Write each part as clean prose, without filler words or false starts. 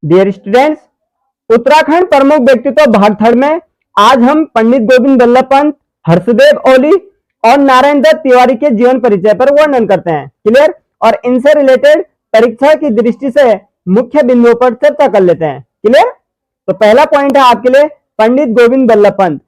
Dear students, Uttarakhand प्रमुख व्यक्तित्व भाग थर्ड में आज हम पंडित गोविंद बल्लभ पंत, हर्षदेव ओली और नारायण दत्त तिवारी के जीवन परिचय पर वर्णन करते हैं। क्लियर? और इनसे रिलेटेड परीक्षा की दृष्टि से मुख्य बिंदुओं पर चर्चा कर लेते हैं। क्लियर? तो पहला पॉइंट है आपके लिए पंडित गोविंद बल्लभ पंत।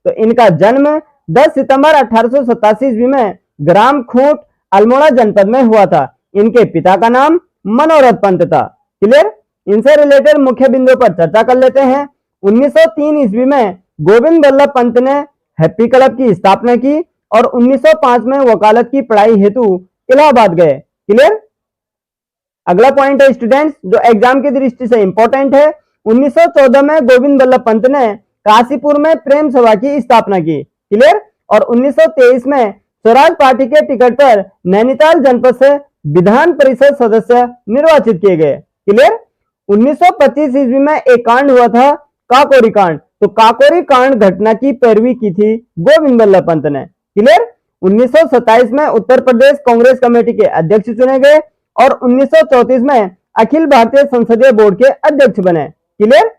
तो इनका जन्म 10 सितंबर 1887 ईस्वी में ग्राम खूंट, अल्मोड़ा जनपद में हुआ था। इनके पिता का नाम मनोरथ पंत था। क्लियर? इनसे रिलेटेड मुख्य बिंदुओं पर चर्चा कर लेते हैं। 1903 ईस्वी में गोविंद बल्लभ पंत ने हैप्पी क्लब की स्थापना की और 1905 में वकालत की पढ़ाई हेतु इलाहाबाद गए। क्लियर? अगला पॉइंट है स्टूडेंट्स जो एग्जाम की दृष्टि से इंपॉर्टेंट है। 1914 में गोविंद बल्लभ पंत ने काशीपुर में प्रेम सभा की स्थापना की। क्लियर? और 1923 में स्वराज पार्टी के टिकट पर नैनीताल जनपद से विधान परिषद सदस्य निर्वाचित किए गए। क्लियर? 1925 ईस्वी में एक कांड हुआ था, काकोरी कांड। तो काकोरी कांड घटना की पैरवी की थी गोविंद बल्लभ पंत ने। क्लियर? 1927 में उत्तर प्रदेश कांग्रेस कमेटी के अध्यक्ष चुने गए और 1934 में अखिल भारतीय संसदीय बोर्ड के अध्यक्ष बने। क्लियर?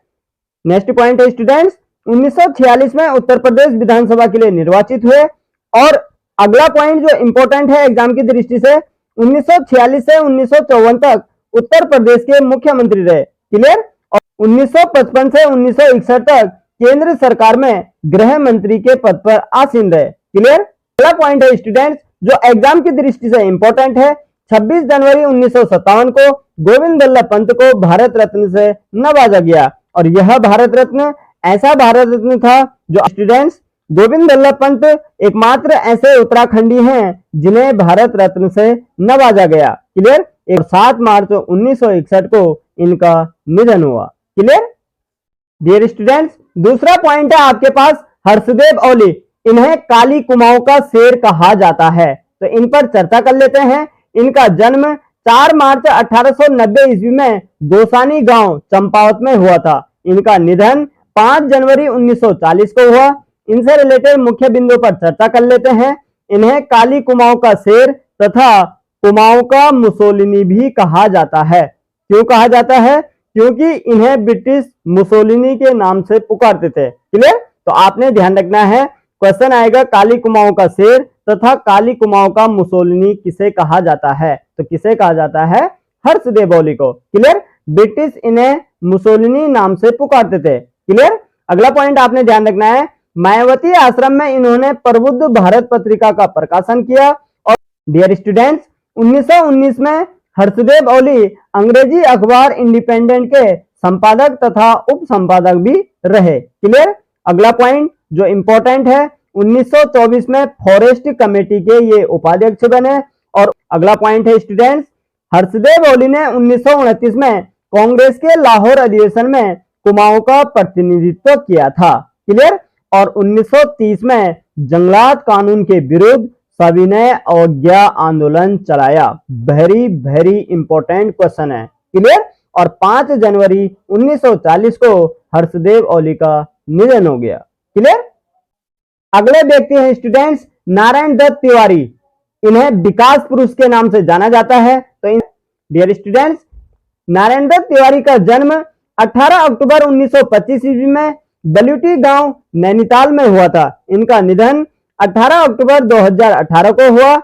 नेक्स्ट पॉइंट है स्टूडेंट्स, 1946 में उत्तर प्रदेश विधानसभा के लिए निर्वाचित हुए। और अगला पॉइंट जो इंपॉर्टेंट है एग्जाम की दृष्टि से, 1946 से 1954 तक उत्तर प्रदेश के मुख्यमंत्री रहे। क्लियर? और 1955 से 1961 तक केंद्र सरकार में गृह मंत्री के पद पर आसीन रहे। क्लियर? अगला पॉइंट है स्टूडेंट्स जो एग्जाम की दृष्टि से इंपॉर्टेंट है, 26 जनवरी 1957 को गोविंद बल्लभ पंत को भारत रत्न से नवाजा गया। और यह भारत रत्न ऐसा भारत रत्न था जो स्टूडेंट्स गोविंद बल्लभ पंत एकमात्र ऐसे उत्तराखंडी हैं जिन्हें भारत रत्न से नवाजा गया। क्लियर? 7 मार्च 1961 को इनका निधन हुआ। क्लियर? डियर स्टूडेंट्स, दूसरा पॉइंट है आपके पास हर्षदेव ओली। इन्हें काली कुमाऊं का शेर कहा जाता है। तो इन पर चर्चा कर लेते हैं। इनका जन्म 4 मार्च 1890 ईस्वी में गोसानी गांव चंपावत में हुआ था। इनका निधन 5 जनवरी 1940 को हुआ। इनसे रिलेटेड मुख्य बिंदुओं पर चर्चा कर लेते हैं। इन्हें काली कुमाऊं का शेर तथा कुमाऊं का मुसोलिनी भी कहा जाता है। क्यों कहा जाता है? क्योंकि इन्हें ब्रिटिश मुसोलिनी के नाम से पुकारते थे। क्लियर? तो आपने ध्यान रखना है, क्वेश्चन आएगा काली कुमाऊं का शेर तथा काली कुमाऊं का मुसोलिनी किसे कहा जाता है? तो किसे कहा जाता है? हर्षदेव ओली को। क्लियर? ब्रिटिश इन्हें मुसोलिनी नाम से पुकारते थे। क्लियर? अगला पॉइंट आपने ध्यान रखना है, मायावती आश्रम में इन्होंने प्रबुद्ध भारत पत्रिका का प्रकाशन किया। और डियर स्टूडेंट्स, 1919 में हर्षदेव ओली अंग्रेजी अखबार इंडिपेंडेंट के संपादक तथा उप संपादक भी रहे। क्लियर? अगला पॉइंट जो इंपॉर्टेंट है, 1924 में फॉरेस्ट कमेटी के ये उपाध्यक्ष बने। और अगला पॉइंट है स्टूडेंट्स, हर्षदेव ओली ने 1929 में कांग्रेस के लाहौर अधिवेशन में कुमाऊं का प्रतिनिधित्व किया था। क्लियर? और 1930 में जंगलात कानून के विरुद्ध सविनय अवज्ञा आंदोलन चलाया। वेरी इंपॉर्टेंट क्वेश्चन है। क्लियर? और 5 जनवरी 1940 को हर्षदेव ओली का निधन हो गया। क्लियर? अगले व्यक्ति हैं स्टूडेंट्स नारायण दत्त तिवारी। इन्हें विकास पुरुष के नाम से जाना जाता है। तो डियर स्टूडेंट्स, नारायण दत्त तिवारी का जन्म 18 अक्टूबर 1925 ईस्वी में बल्यूटी गांव नैनीताल में हुआ था। इनका निधन 18 अक्टूबर 2018 को हुआ।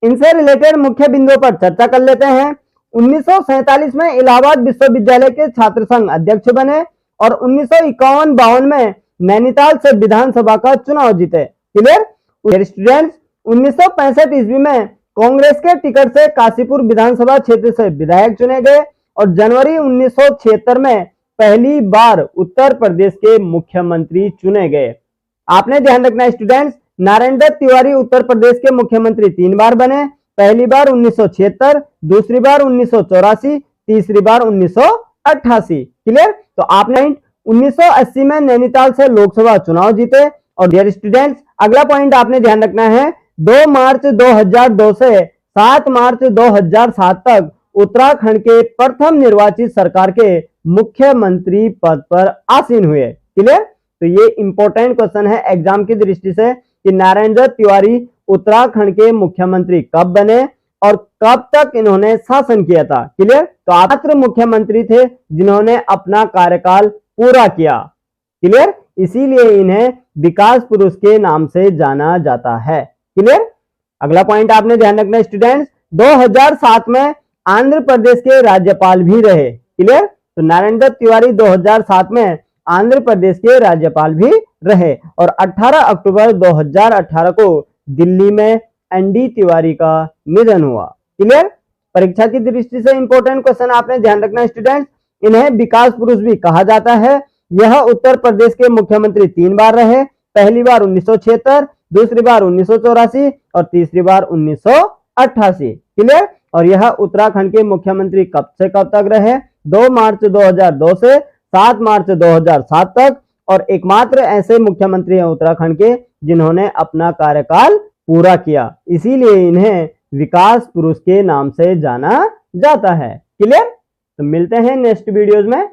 इनसे रिलेटेड मुख्य बिंदुओं पर चर्चा कर लेते हैं। 1947 में इलाहाबाद विश्वविद्यालय के छात्र संघ अध्यक्ष बने और 1951-52 में नैनीताल से विधानसभा का चुनाव जीते। क्लियर? स्टूडेंट्स, 1965 ईस्वी में कांग्रेस के टिकट से काशीपुर विधानसभा क्षेत्र से विधायक चुने गए और जनवरी 1976 में पहली बार उत्तर प्रदेश के मुख्यमंत्री चुने गए। आपने ध्यान रखना है स्टूडेंट्स, नारायण दत्त तिवारी उत्तर प्रदेश के मुख्यमंत्री 3 बार बने। पहली बार 1976, दूसरी बार 1984, तीसरी बार 1988। क्लियर? तो आपने 1980 में नैनीताल से लोकसभा चुनाव जीते। और डियर स्टूडेंट्स, अगला पॉइंट आपने ध्यान रखना है, 2 मार्च 2002 से 7 मार्च 2007 तक उत्तराखंड के प्रथम निर्वाचित सरकार के मुख्यमंत्री पद पर आसीन हुए। क्लियर? तो ये इंपॉर्टेंट क्वेश्चन है एग्जाम की दृष्टि से कि नारायण दत्त तिवारी उत्तराखंड के मुख्यमंत्री कब बने और कब तक इन्होंने शासन किया था। क्लियर। तो आप मात्र मुख्यमंत्री थे जिन्होंने अपना कार्यकाल पूरा किया। क्लियर। इसीलिए इन्हें विकास पुरुष के नाम से जाना जाता है। क्लियर। अगला पॉइंट आपने ध्यान रखना स्टूडेंट्स, 2007 में आंध्र प्रदेश के राज्यपाल भी रहे। क्लियर। तो नारायण दत्त तिवारी 2007 में आंध्र प्रदेश के राज्यपाल भी रहे और 18 अक्टूबर 2018 को दिल्ली में एनडी तिवारी का निधन हुआ। क्लियर। परीक्षा की दृष्टि से इंपॉर्टेंट क्वेश्चन आपने ध्यान रखना स्टूडेंट्स, इन्हें विकास पुरुष भी कहा जाता है। यह उत्तर प्रदेश के मुख्यमंत्री 3 बार रहे, पहली बार 1976, दूसरी बार 1984 और तीसरी बार 1988। क्लियर। और यह उत्तराखंड के मुख्यमंत्री कब से कब तक रहे, 2 मार्च 2002 से 7 मार्च 2007 तक, और एकमात्र ऐसे मुख्यमंत्री हैं उत्तराखंड के जिन्होंने अपना कार्यकाल पूरा किया, इसीलिए इन्हें विकास पुरुष के नाम से जाना जाता है। क्लियर। तो मिलते हैं नेक्स्ट वीडियोज में।